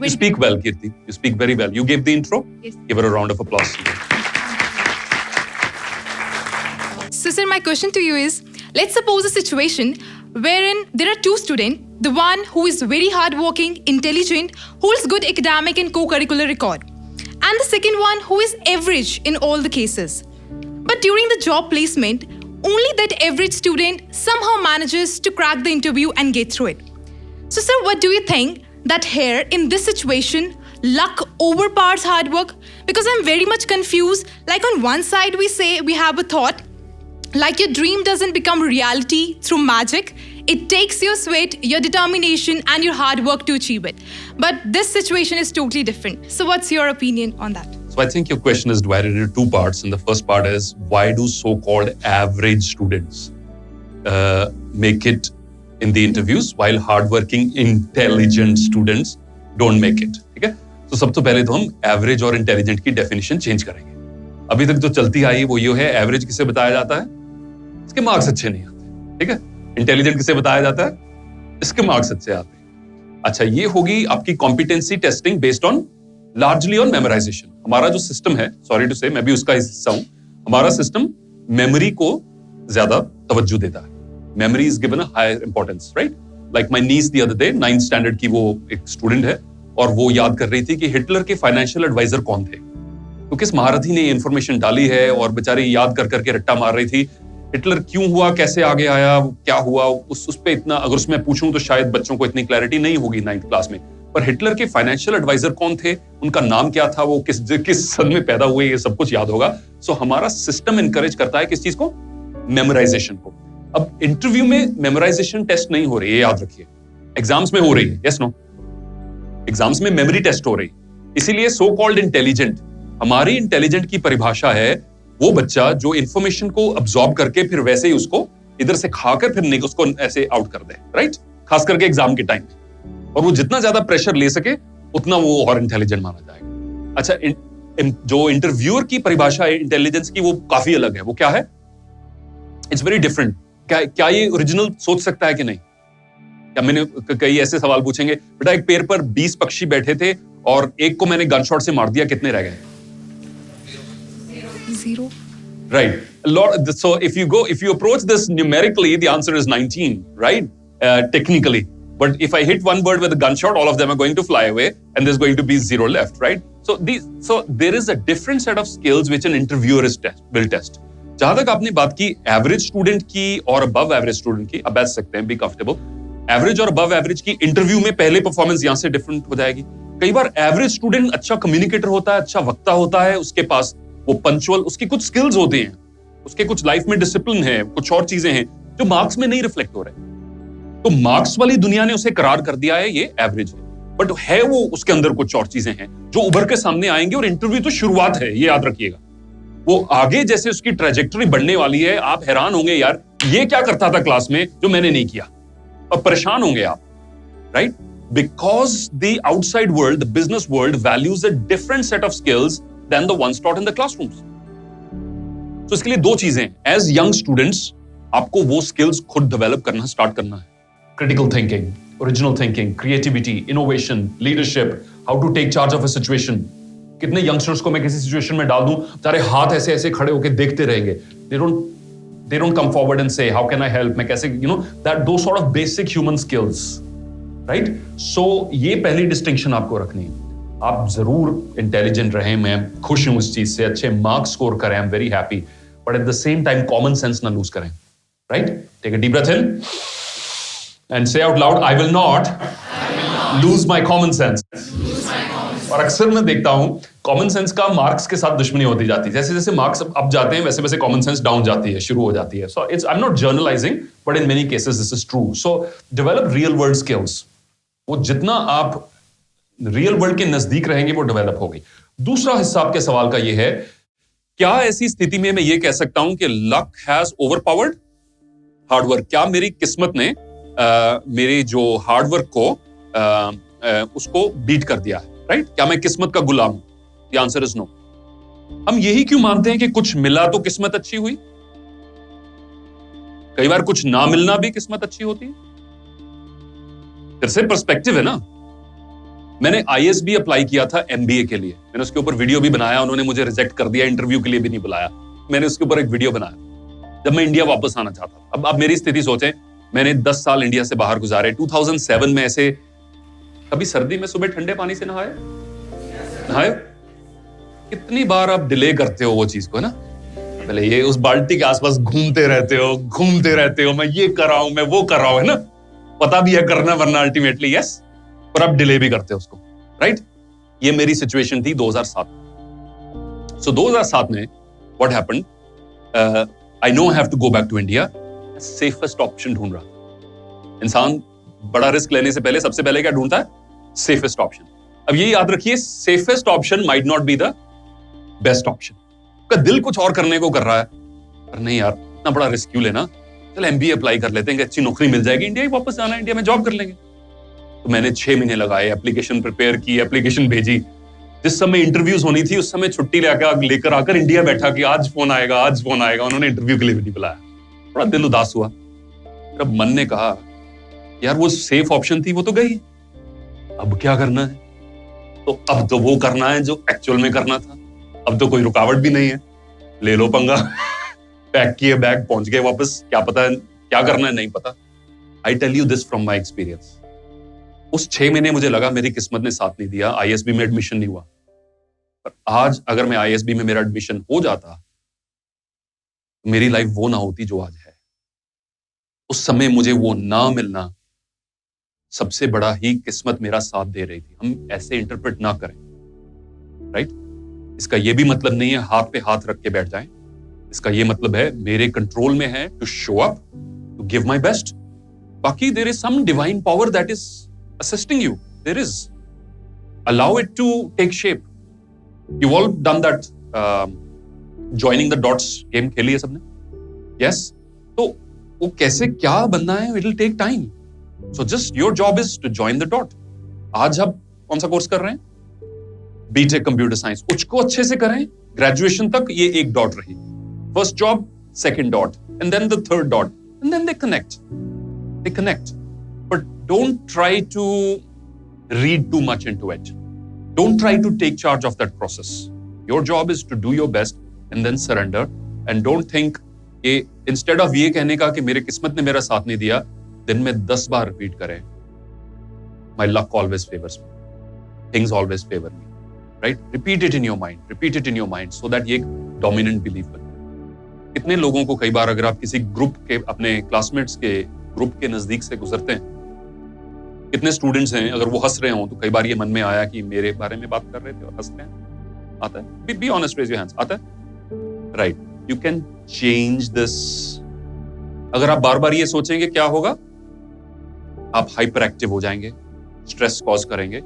You speak well, Kirti. You speak very well. You gave the intro. Yes. Give her a round of applause. So, sir, my question to you is, let's suppose a situation wherein there are two students, the one who is very hardworking, intelligent, holds good academic and co-curricular record, and the second one who is average in all the cases. But during the job placement, only that average student somehow manages to crack the interview and get through it. So, sir, what do you think that here, in this situation, luck overpowers hard work? Because I'm very much confused. Like, on one side, we say we have a thought, like your dream doesn't become reality through magic. It takes your sweat, your determination, and your hard work to achieve it. But this situation is totally different. So what's your opinion on that? So I think your question is divided into two parts. And the first part is, why do so-called average students make it in the interviews while hardworking, intelligent students don't make it? ठीक है? तो सबसे पहले तो हम average और intelligent की definition change करेंगे. अभी तक जो चलती आई वो ये है, एवरेज किसे बताया जाता है? इसके मार्क्स अच्छे नहीं आते. ठीक है? इंटेलिजेंट किसे बताया जाता है? इसके मार्क्स अच्छे आते हैं. अच्छा, ये होगी आपकी competency testing based on largely on memorisation. हमारा जो सिस्टम है, सॉरी टू से, मैं भी उसका हिस्सा हूं, हमारा सिस्टम मेमोरी को ज्यादा तवज्जो देता है. Memory is given a higher importance, right? Like my niece the other day, 9th standard की वो एक स्टूडेंट है और वो याद कर रही थी कि हिटलर के फाइनेंशियल एडवाइजर कौन थे. तो किस महारथी ने इंफॉर्मेशन डाली है और बेचारी याद कर करके रट्टा मार रही थी. हिटलर क्यों हुआ, कैसे आगे आया, क्या हुआ, उस पे इतना, अगर उसमें पूछूं तो शायद बच्चों को इतनी क्लैरिटी नहीं होगी 9th क्लास में. पर हिटलर के फाइनेंशियल एडवाइजर कौन थे, उनका नाम क्या था, वो किस सन में पैदा हुए, ये सब कुछ याद होगा. सो हमारा सिस्टम इनकरेज करता है किस चीज को? मेमोराइजेशन को. अब इंटरव्यू में मेमोराइजेशन टेस्ट नहीं हो रही है, याद रखिए. एग्जाम्स में हो रही है, यस नो? एग्जाम्स में मेमोरी टेस्ट हो रही है. इसीलिए सो कॉल्ड इंटेलिजेंट, हमारी इंटेलिजेंट की परिभाषा है वो बच्चा जो इंफॉर्मेशन को अब्सॉर्ब करके फिर वैसे ही उसको इधर से खाकर फिर उसको ऐसे आउट कर दे, राइट? खास करके एग्जाम के टाइम में. और वो जितना ज्यादा प्रेशर ले सके उतना वो और इंटेलिजेंट माना जाएगा. अच्छा, जो इंटरव्यूअर की परिभाषा है इंटेलिजेंस की, वो काफी अलग है. वो क्या है? It's very different. क्या ये ओरिजिनल सोच सकता है कि नहीं? क्या मैंने कई ऐसे सवाल पूछेंगे, बेटा एक पेड़ पर 20 पक्षी बैठे थे और एक को मैंने गन शॉट से मार दिया, कितने रह गए? 0. Right. So if you approach this numerically, the answer is 19, right? Technically. But if I hit one bird with a gunshot, all of them are going to fly away and there's going to be 0 left, right? So there is a different set of skills which an interviewer will test. जहां तक आपने बात की average student की और above average student की, अब बैठ सकते हैं, बी कंफर्टेबल. एवरेज और अबव एवरेज की इंटरव्यू में पहले परफॉर्मेंस यहां से डिफरेंट हो जाएगी. कई बार एवरेज स्टूडेंट अच्छा कम्युनिकेटर होता है, अच्छा वक्ता होता है, उसके पास वो पंचुअल, उसकी कुछ स्किल्स होती हैं, उसके कुछ लाइफ में डिसिप्लिन है, कुछ और चीजें हैं जो मार्क्स में नहीं रिफ्लेक्ट हो रहे. तो मार्क्स वाली दुनिया ने उसे करार कर दिया है ये एवरेज है. बट है वो उसके अंदर कुछ और चीजें हैं जो उभर के सामने आएंगे. और इंटरव्यू तो शुरुआत है, ये याद रखिएगा. वो आगे जैसे उसकी ट्रैजेक्टरी बढ़ने वाली है, आप हैरान होंगे, यार ये क्या करता था क्लास में जो मैंने नहीं किया, और परेशान होंगे आप, right? Because the outside world, the business world values a different set of skills than the ones taught in the classrooms. So इसके लिए दो चीजें हैं. As young students, आपको वो skills खुद develop करना start करना है. Critical thinking, original thinking, creativity, innovation, leadership, how to take charge of a situation. कितने youngsters को मैं किसी situation में डाल दूं, सारे हाथ ऐसे ऐसे खड़े होके देखते रहेंगे. They don't come forward and say, how can I help? मैं कैसे, those sort of basic human skills, right? So ये पहली distinction आपको रखनी है. आप जरूर इंटेलिजेंट रहें, मैं खुश हूं इस चीज से, अच्छे मार्क्स स्कोर करें, I am very happy, but at the same time common sense ना लूज करें, right? Take a deep breath in and say out loud, I will not lose my common sense. और अक्सर मैं देखता हूं common sense का marks के साथ दुश्मनी होती जाती है. जैसे जैसे मार्क्स अप जाते हैं वैसे वैसे कॉमन सेंस डाउन जाती है, शुरू हो जाती है. So it's, I am not journalising, but in many cases this is true. So develop real world skills. वो जितना आप रियल वर्ल्ड के नजदीक रहेंगे वो डेवलप होगी. दूसरा हिस्सा आपके सवाल का ये है, क्या ऐसी स्थिति में मैं ये कह सकता हूं कि लक हैज ओवरपावर्ड हार्डवर्क? क्या मेरी किस्मत ने मेरे जो हार्डवर्क को उसको बीट कर दिया है, राइट? क्या मैं किस्मत का गुलाम हूं? The answer is no. हम यही क्यों मानते हैं कि कुछ मिला तो किस्मत अच्छी हुई? कई बार कुछ ना मिलना भी किस्मत अच्छी होती है. फिर से पर्सपेक्टिव है ना. मैंने ISB अप्लाई किया था MBA के लिए, मैंने उसके ऊपर वीडियो भी बनाया, उन्होंने मुझे रिजेक्ट कर दिया, इंटरव्यू के लिए भी नहीं बुलाया, मैंने उसके ऊपर एक वीडियो बनाया जब मैं इंडिया वापस आना चाहता था। अब आप मेरी स्थिति सोचें, मैंने 10 साल इंडिया से बाहर गुजारे, 2007 में ऐसे कभी सर्दी में सुबह ठंडे पानी से नहाए? कितनी बार आप डिले करते हो वो चीज को, है ना? पहले ये उस बाल्टी के आसपास घूमते रहते हो, मैं ये कर रहा हूं, मैं वो कर रहा हूं, है ना? पता भी है करना वरना अल्टीमेटली यस, पर आप डिले भी करते हो उसको, राइट? ये मेरी सिचुएशन थी 2007। सो 2007 में what happened, I know I have to go back to India, safest option ढूंढ रहा था। इंसान बड़ा रिस्क लेने से पहले सबसे पहले क्या ढूंढता है? Safest option. अब ये याद रखिए, safest option might not be the best option. का दिल कुछ और करने को कर रहा है, पर नहीं यार, इतना बड़ा रिस्क क्यों लेना, चल MBA अप्लाई कर लेते हैं, अच्छी नौकरी मिल जाएगी, इंडिया ही वापस जाना है, इंडिया में जॉब कर लेंगे। तो मैंने 6 महीने लगाए, एप्लीकेशन प्रिपेयर की, एप्लीकेशन भेजी। जिस समय इंटरव्यूज होनी थी उस समय छुट्टी लेकर आकर इंडिया बैठा कि आज फोन आएगा। उन्होंने इंटरव्यू के लिए भी नहीं बुलाया, बड़ा दिल उदास हुआ। तब मन ने कहा यार वो सेफ ऑप्शन थी, वो तो गई, अब क्या करना है? तो अब तो वो करना है जो एक्चुअल में करना था। अब तो कोई रुकावट भी नहीं है, ले लो पंगा। पैक किए बैग, पहुंच गए वापस। क्या पता है क्या करना है, नहीं पता। I tell you this from my experience. उस 6 महीने मुझे लगा मेरी किस्मत ने साथ नहीं दिया, ISB में एडमिशन नहीं हुआ। पर आज अगर मैं ISB में मेरा एडमिशन हो जाता तो मेरी लाइफ वो ना होती जो आज है। उस समय मुझे वो ना मिलना सबसे बड़ा ही किस्मत मेरा साथ दे रही थी। हम ऐसे इंटरप्रेट ना करें, राइट? इसका ये भी मतलब नहीं है हाथ पे हाथ रख के बैठ जाएं। इसका ये मतलब है मेरे कंट्रोल में है to show up, to give my best. बाकी there is some divine power that is assisting you, there is, allow it to take shape. You all done that joining the dots game खेली है सबने? Yes. तो वो कैसे क्या बनना है, it will take time. So just your job is to join the dot. आज हम कौन सा कोर्स कर रहे हैं? BTech computer science. उसको अच्छे से करें, ग्रेजुएशन तक ये एक डॉट रही। First job, second dot, and then the third dot, and then they connect. But don't try to read too much into it. Don't try to take charge of that process. Your job is to do your best and then surrender. And don't think कि instead of ये कहने का कि मेरे किस्मत ने मेरा साथ नहीं दिया, दिन में 10 बार रिपीट करें, my luck always favours me, things always favour me, right? Repeat it in your mind so that ये एक डोमिनेंट बिलीफ बने। कितने लोगों को कई बार अगर आप किसी ग्रुप के, अपने क्लासमेट्स के ग्रुप के नजदीक से गुजरते हैं, कितने स्टूडेंट्स हैं, अगर वो हंस रहे हो तो कई बार ये मन में आया कि मेरे बारे में बात कर रहे थे और हंस रहे हैं? आता है? Be honest, raise your hands. आता है? Right. You can change this. अगर आप बार बार ये सोचेंगे क्या होगा, आप हाइपर एक्टिव हो जाएंगे, स्ट्रेस कॉज करेंगे।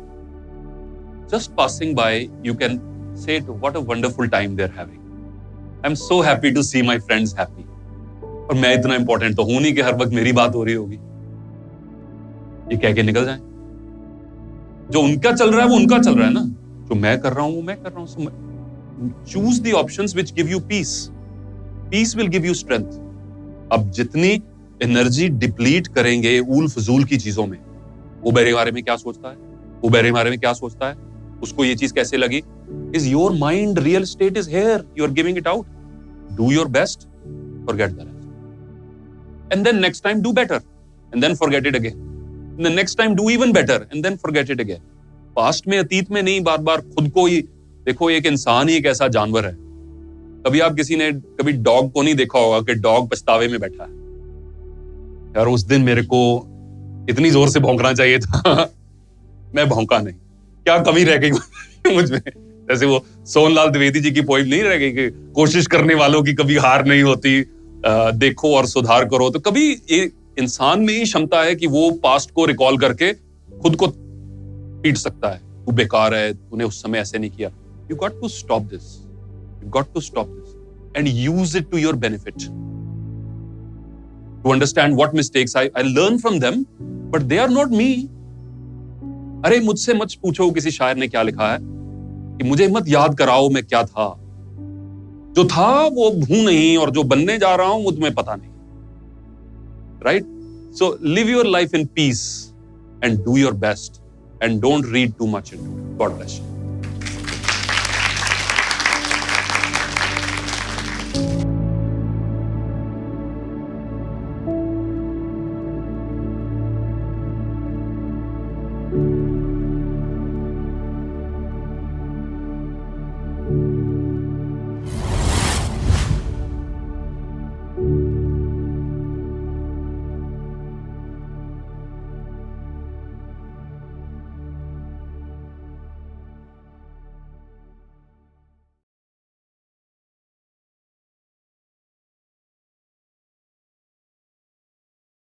Just passing by, you can say, what a wonderful time they're having. I'm so happy to see my friends happy. और मैं इतना इंपॉर्टेंट तो हूं नहीं कि हर वक्त मेरी बात हो रही होगी। ये कह के निकल जाएं। जो उनका चल रहा है वो उनका चल रहा है ना, जो मैं कर रहा हूं वो मैं कर रहा हूं। Choose the options which give you peace. Peace will give you strength. अब जितनी एनर्जी डिप्लीट करेंगे ऊल फजूल की चीजों में, वो मेरे बारे में क्या सोचता है, वो मेरे बारे में क्या सोचता है, उसको ये चीज कैसे लगी, is your mind real state is here, you are giving it out. Do your best, forget the rest, and then next time do better, and then forget it again, and then next time do even better, and then forget it again. Past में, अतीत में नहीं, बार बार खुद को ही देखो। एक इंसान ही एक ऐसा जानवर है, कभी आप किसी ने कभी डॉग को नहीं देखा होगा कि डॉग पछतावे में बैठा है, यार उस दिन मेरे को इतनी जोर से भौंकना चाहिए था, मैं भौंका नहीं, क्या कमी रह गई मुझ में। जैसे वो सोनलाल द्विवेदी जी की पोइम नहीं रह गई कि कोशिश करने वालों की कभी हार नहीं होती, देखो और सुधार करो। तो कभी ये इंसान में ही क्षमता है कि वो पास्ट को रिकॉल करके खुद को पीट सकता है, तू बेकार है, तूने उस समय ऐसे नहीं किया। You got to stop this, you got to stop this and use it to your benefit, to understand what mistakes I learn from them, but they are not me. अरे मुझसे मत पूछो किसी शायर ने क्या लिखा है, कि मुझे मत याद कराओ मैं क्या था, जो था वो हूं नहीं, और जो बनने जा रहा हूं वो तुम्हें पता नहीं। Right? So live your life in peace and do your best and don't read too much into it. God bless you.